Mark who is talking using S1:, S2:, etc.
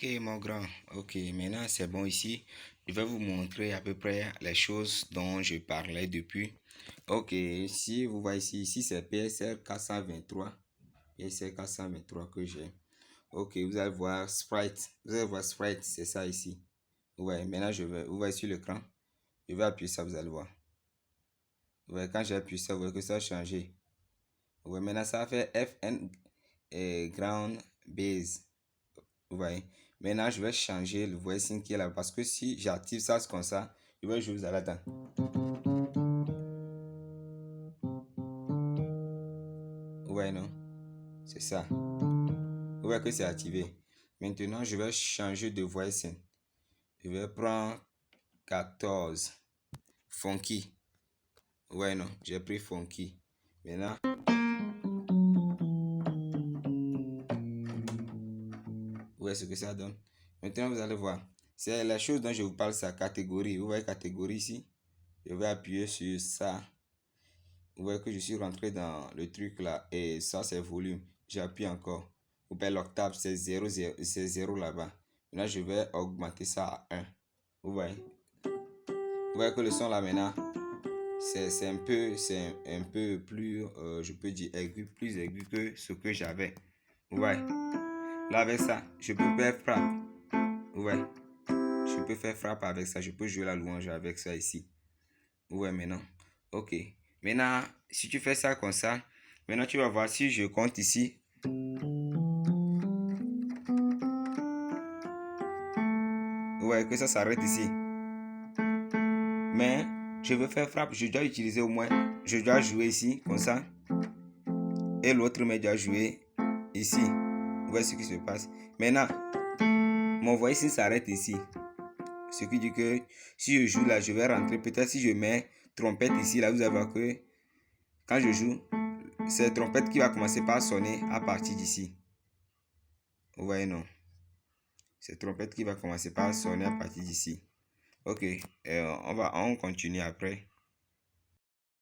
S1: Ok, mon grand. Ok, maintenant c'est bon ici. Je vais vous montrer à peu près les choses dont je parlais depuis. Ok, si vous voyez ici c'est PSR 423. PSR 423 que j'ai. Ok, vous allez voir Sprite. Vous allez voir Sprite, c'est ça ici. Ouais, maintenant vous voyez sur l'écran. Je vais appuyer ça, vous allez voir. Ouais, quand j'ai appuyé ça, vous voyez que ça a changé. Ouais, maintenant ça fait FN Ground Base. Vous voyez. Maintenant, je vais changer le voicing qui est là. Parce que si j'active ça comme ça, je vais jouer, vous allez attendre. Ouais, non. C'est ça. Vous voyez que c'est activé. Maintenant, je vais changer de voicing. Je vais prendre 14. Funky. Ouais, non. J'ai pris Funky. Maintenant. Vous voyez ce que ça donne. Maintenant, vous allez voir. C'est la chose dont je vous parle, c'est catégorie. Vous voyez catégorie ici. Je vais appuyer sur ça. Vous voyez que je suis rentré dans le truc là. Et ça, c'est volume. J'appuie encore. Vous voyez l'octave, c'est 0, c'est 0 là-bas. Maintenant, je vais augmenter ça à 1. Vous voyez. Vous voyez que le son là maintenant, c'est un peu plus, je peux dire, aigu, plus aigu que ce que j'avais. Vous voyez. Là, avec ça, je peux faire frappe. Vous voyez. Je peux faire frappe avec ça. Je peux jouer la louange avec ça ici. Vous voyez maintenant. Ok. Maintenant, si tu fais ça comme ça, maintenant tu vas voir si je compte ici. Vous voyez que ça s'arrête ici. Mais je veux faire frappe, je dois utiliser au moins, je dois jouer ici, comme ça. Et l'autre me doit jouer ici. Vous voyez ce qui se passe. Maintenant, mon voice s'arrête ici. Ce qui dit que si je joue là, je vais rentrer. Peut-être si je mets trompette ici, là, vous allez voir que quand je joue, c'est trompette qui va commencer par sonner à partir d'ici. Vous voyez, non? C'est trompette qui va commencer par sonner à partir d'ici. Ok, on continue après.